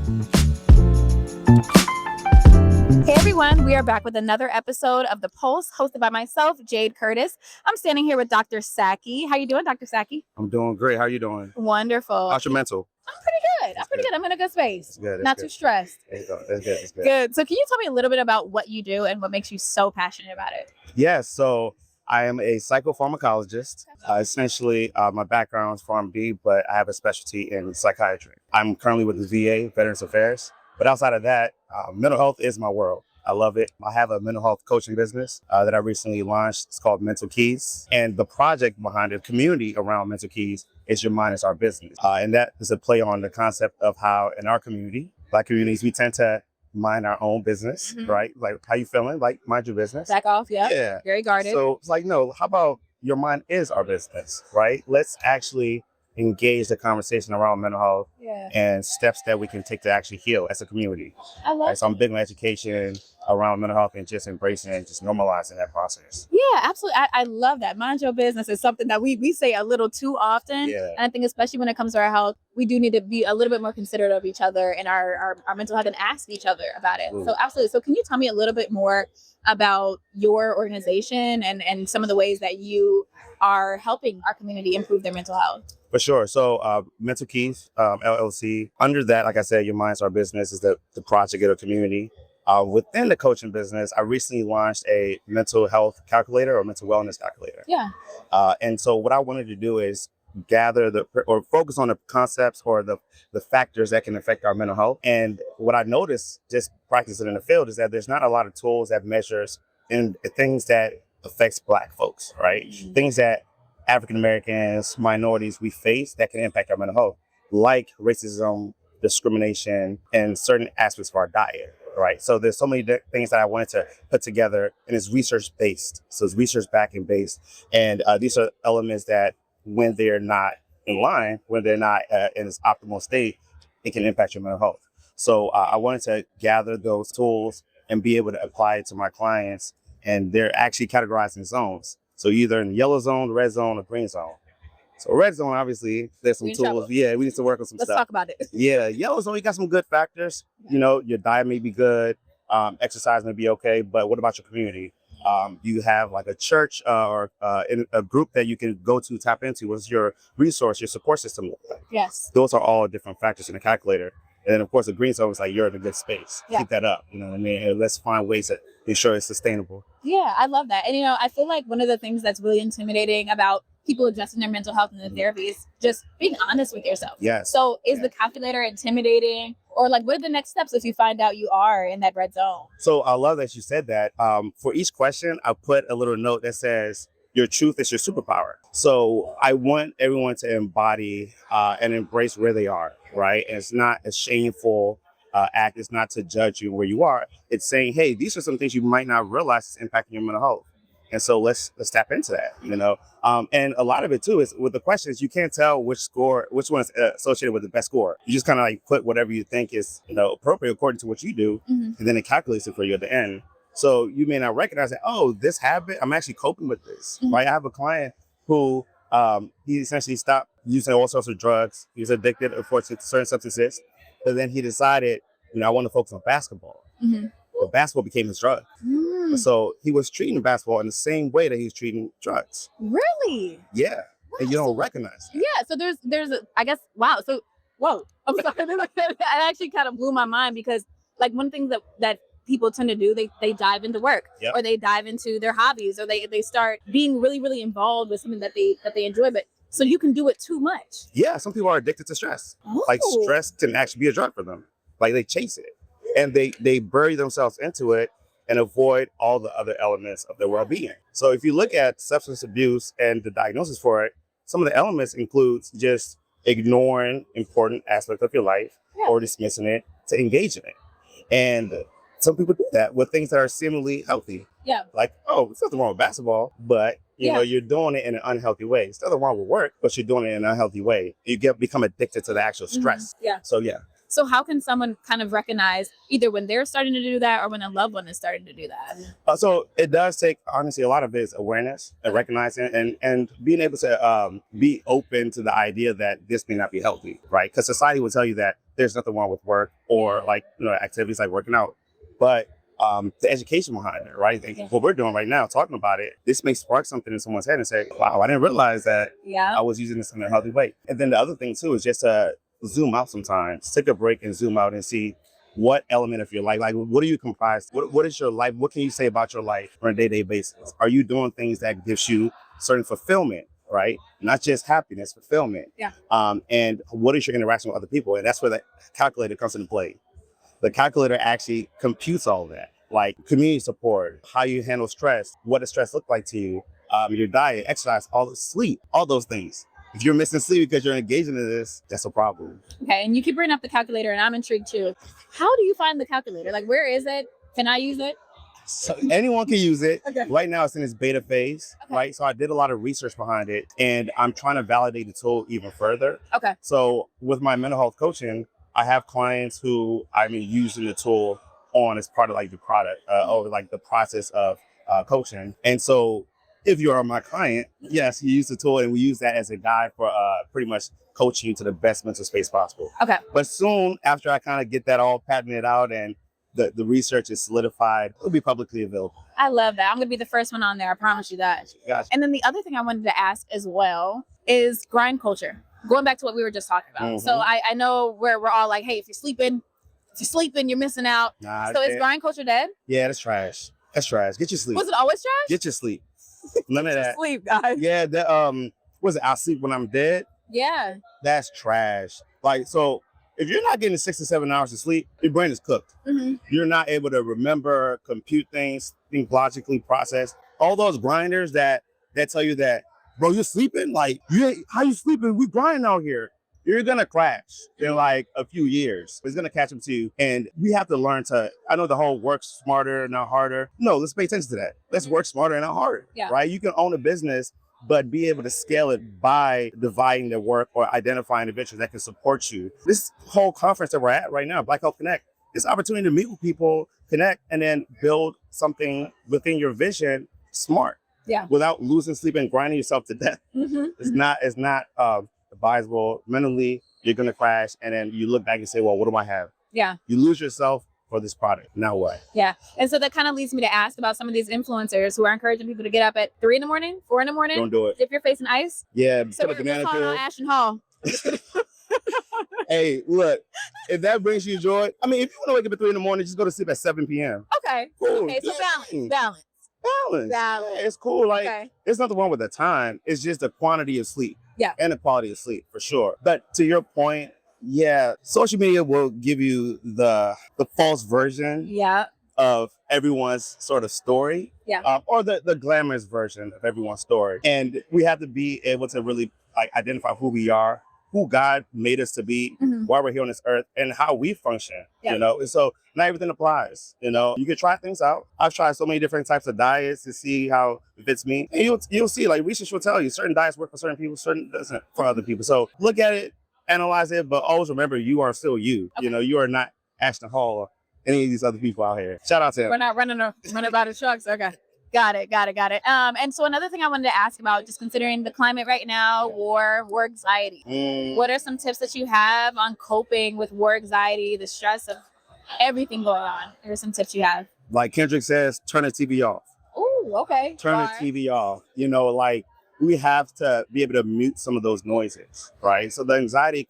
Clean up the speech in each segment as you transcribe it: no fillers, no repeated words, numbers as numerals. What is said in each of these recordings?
Hey everyone, we are back with another episode of The Pulse, hosted by myself, Jade Curtis. I'm standing here with Dr. Sackey. How you doing, Dr. Sackey? I'm doing great. How you doing? Wonderful. How's your mental? I'm pretty good. I'm in a good space. That's good. Not too stressed. There you go. That's good. That's good. Good. So can you tell me a little bit about what you do and what makes you so passionate about it? Yes. So I am a psychopharmacologist. Essentially, my background is PharmD, but I have a specialty in psychiatry. I'm currently with the VA, Veterans Affairs. But outside of that, mental health is my world. I love it. I have a mental health coaching business that I recently launched. It's called Mental Keys. And the project behind the community around Mental Keys is Your Mind is Our Business. And that is a play on the concept of how in our community, Black communities, we tend to mind our own business, right? Like, how you feeling? Like, mind your business. Back off, Yeah. Very guarded. So it's like, no, how about your mind is our business, right? Let's actually engage the conversation around mental health and steps that we can take to actually heal as a community. I love So I'm big on education around mental health and just embracing and just normalizing that process. Yeah, absolutely. I love that. Mind your business is something that we say a little too often. Yeah. And I think especially when it comes to our health, we do need to be a little bit more considerate of each other and our mental health and ask each other about it. So absolutely. So can you tell me a little bit more about your organization and some of the ways that you are helping our community improve their mental health? For sure. So Mental Keys, LLC, under that, like I said, Your Mind's Our Business is the project of the community. Within the coaching business, I recently launched a mental health calculator or mental wellness calculator. Yeah. And so what I wanted to do is gather or focus on the concepts or the factors that can affect our mental health. And what I noticed just practicing in the field is that there's not a lot of tools that measures in things that affects Black folks, right? Things that African Americans, minorities, we face that can impact our mental health, like racism, discrimination, and certain aspects of our diet, right? So there's so many things that I wanted to put together, and it's research-based. So it's research-backing based. And these are elements that when they're not in line, when they're not in its optimal state, it can impact your mental health. So I wanted to gather those tools and be able to apply it to my clients, and they're actually categorized in zones. So either in the yellow zone, the red zone, or green zone. So red zone, obviously, there's some tools. Yeah, we need to work on some stuff. Let's talk about it. Yeah, yellow zone, you got some good factors. You know, your diet may be good, exercise may be okay, but what about your community? You have like a church or a group that you can go to tap into. What's your resource, your support system look like? Yes. Those are all different factors in the calculator. And then, of course, the green zone is like you're in a good space. Yeah. Keep that up. You know what I mean? And let's find ways to ensure it's sustainable. Yeah, I love that. And, you know, I feel like one of the things that's really intimidating about people addressing their mental health in the therapy is just being honest with yourself. Yes. So is the calculator intimidating? Or like, what are the next steps if you find out you are in that red zone? So I love that you said that. For each question, I put a little note that says, your truth is your superpower. So I want everyone to embody and embrace where they are, right? And it's not a shameful act. It's not to judge you where you are. It's saying, hey, these are some things you might not realize is impacting your mental health. And so let's tap into that, you know? And a lot of it too is with the questions, you can't tell which one is associated with the best score. You just kind of like put whatever you think is, you know, appropriate according to what you do. And then it calculates it for you at the end. So you may not recognize that, oh, this habit, I'm actually coping with this, right? I have a client who he essentially stopped using all sorts of drugs. He was addicted, unfortunately, to certain substances. But then he decided, you know, I want to focus on basketball. But basketball became his drug. So he was treating basketball in the same way that he was treating drugs. Really? Yeah. Wow. And you don't recognize that. Yeah. So there's I guess, wow. So, whoa. I'm sorry. That actually kind of blew my mind because like one thing that people tend to do, they dive into work or they dive into their hobbies or they start being really, really involved with something that they enjoy. But so you can do it too much. Yeah. Some people are addicted to stress. Like stress can actually be a drug for them. Like they chase it and they bury themselves into it and avoid all the other elements of their well-being. So if you look at substance abuse and the diagnosis for it, some of the elements includes just ignoring important aspects of your life or dismissing it to engage in it. And some people do that with things that are seemingly healthy. Yeah. Like, oh, there's nothing wrong with basketball, but you know, you're doing it in an unhealthy way. There's nothing wrong with work, but you're doing it in an unhealthy way. You become addicted to the actual stress. Yeah. So yeah. So how can someone kind of recognize either when they're starting to do that or when a loved one is starting to do that? So it does take, honestly, a lot of it is awareness and recognizing and being able to be open to the idea that this may not be healthy, right? Because society will tell you that there's nothing wrong with work or like, activities like working out. But the education behind it, right? What we're doing right now, talking about it, this may spark something in someone's head and say, wow, I didn't realize that I was using this in a healthy way. And then the other thing too is just to zoom out sometimes, take a break and zoom out and see what element of your life, like what are you comprised? What is your life? What can you say about your life on a day-to-day basis? Are you doing things that gives you certain fulfillment, right? Not just happiness, fulfillment. Yeah. And what is your interaction with other people? And that's where the calculator comes into play. The calculator actually computes all of that, like community support, how you handle stress, what does stress look like to you, your diet, exercise, all the sleep, all those things. If you're missing sleep because you're engaging in this, that's a problem. Okay, and you keep bringing up the calculator, and I'm intrigued too. How do you find the calculator? Like, where is it? Can I use it? So anyone can use it. Okay. Right now, it's in its beta phase, right? So I did a lot of research behind it, and I'm trying to validate the tool even further. Okay. So with my mental health coaching, I have clients who I'm using the tool on as part of like the product or like the process of coaching. And so if you are my client, yes, you use the tool and we use that as a guide for pretty much coaching you to the best mental space possible. Okay. But soon after I kind of get that all patented out and the research is solidified, it'll be publicly available. I love that. I'm going to be the first one on there. I promise you that. Gotcha. And then the other thing I wanted to ask as well is grind culture. Going back to what we were just talking about. Mm-hmm. So I know where we're all like, hey, if you're sleeping, you're missing out. Nah, so is grind culture dead? Yeah, that's trash. That's trash. Get your sleep. Was it always trash? Get your sleep. None of that. Sleep, guys. Yeah, was it I'll sleep when I'm dead? Yeah. That's trash. Like, so if you're not getting 6 to 7 hours of sleep, your brain is cooked. Mm-hmm. You're not able to remember, compute things, think logically, process. All those grinders that tell you that, bro, you're sleeping? Like, how you sleeping? We grind out here. You're going to crash in like a few years. It's going to catch up to you. And we have to learn I know the whole work smarter, not harder. No, let's pay attention to that. Let's work smarter and not harder, right? You can own a business, but be able to scale it by dividing the work or identifying the ventures that can support you. This whole conference that we're at right now, Black Health Connect, it's an opportunity to meet with people, connect, and then build something within your vision smart. Yeah. Without losing sleep and grinding yourself to death. Mm-hmm. It's not advisable. Mentally, you're going to crash. And then you look back and say, well, what do I have? Yeah. You lose yourself for this product. Now what? Yeah. And so that kind of leads me to ask about some of these influencers who are encouraging people to get up at 3 a.m, 4 a.m. Don't do it. Dip your face in ice. Yeah. So we're calling on Ashton Hall. Hey, look, if that brings you joy, I mean, if you want to wake up at 3 a.m, just go to sleep at 7 p.m. Okay. Cool. Okay. So balance. Yeah, it's cool. Like, there's nothing wrong with the time. It's just the quantity of sleep. Yeah. And the quality of sleep, for sure. But to your point, yeah, social media will give you the false version of everyone's sort of story. Yeah. Or the glamorous version of everyone's story. And we have to be able to really like identify who we are, who God made us to be, why we're here on this earth, and how we function, you know? And so not everything applies, you know? You can try things out. I've tried so many different types of diets to see how it fits me. And you'll see, like, research will tell you certain diets work for certain people, certain doesn't for other people. So look at it, analyze it, but always remember you are still you. Okay. You know, you are not Ashton Hall or any of these other people out here. Shout out to him. We're not running by the trucks. Okay. Got it. And so another thing I wanted to ask about, just considering the climate right now, war anxiety. What are some tips that you have on coping with war anxiety, the stress of everything going on? What are some tips you have? Like Kendrick says, turn the TV off. Ooh, okay. Turn the TV off. You know, like we have to be able to mute some of those noises, right? So the anxiety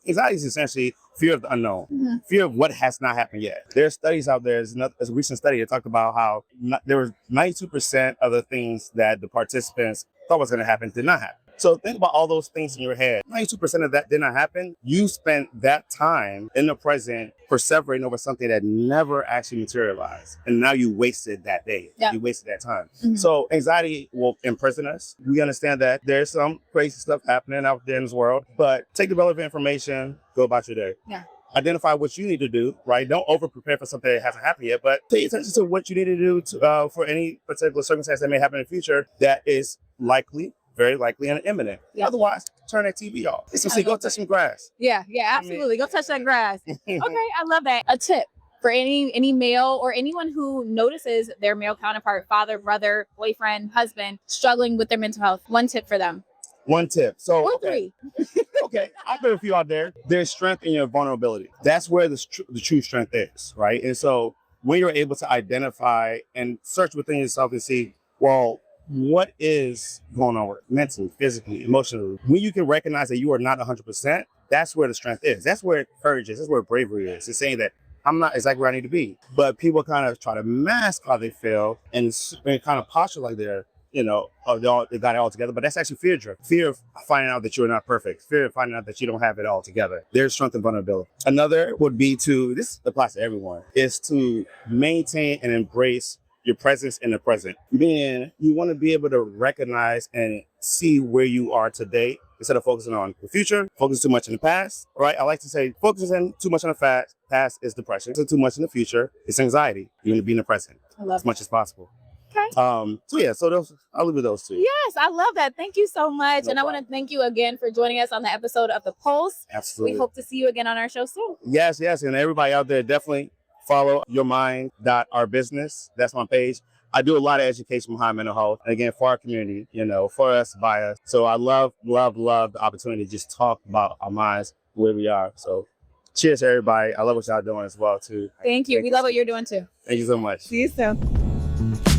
is essentially fear of the unknown, fear of what has not happened yet. There are studies out there. There's a recent study that talked about how there was 92% of the things that the participants thought was going to happen did not happen. So think about all those things in your head. 92% of that did not happen. You spent that time in the present perseverating over something that never actually materialized. And now you wasted that day. Yeah. You wasted that time. So anxiety will imprison us. We understand that there's some crazy stuff happening out there in this world, but take the relevant information, go about your day. Yeah. Identify what you need to do, right? Don't over-prepare for something that hasn't happened yet, but pay attention to what you need to do for any particular circumstance that may happen in the future that is very likely and imminent. Yeah. Otherwise, turn that TV off. Go touch some grass. Yeah, absolutely. Go touch that grass. Okay, I love that. A tip for any male or anyone who notices their male counterpart, father, brother, boyfriend, husband, struggling with their mental health. One tip for them. One tip. So Or three. Okay, I'll put a few out there. There's strength in your vulnerability. That's where the true strength is, right? And so when you're able to identify and search within yourself and see, well, what is going on mentally, physically, emotionally? When you can recognize that you are not 100%, that's where the strength is. That's where courage is. That's where bravery is. It's saying that I'm not exactly where I need to be. But people kind of try to mask how they feel and kind of posture like they're, they got it all together. But that's actually fear driven. Fear of finding out that you're not perfect. Fear of finding out that you don't have it all together. There's strength and vulnerability. Another would be this applies to everyone, is to maintain and embrace your presence in the present. Meaning you want to be able to recognize and see where you are today instead of focusing on the future, focusing too much in the past, right? I like to say focusing too much on the past is depression. Focusing too much in the future is anxiety. You want to be in the present as much as possible. Okay. So those, I'll leave with those two. Yes, I love that. Thank you so much. No and I want to thank you again for joining us on the episode of The Pulse. Absolutely. We hope to see you again on our show soon. Yes. And everybody out there, definitely follow yourmind.ourbusiness. That's my page. I do a lot of education behind mental health. And again, for our community, for us, by us. So I love the opportunity to just talk about our minds, where we are. So cheers to everybody. I love what y'all doing as well, too. Thank you. We love what you're doing, too. Thank you so much. See you soon.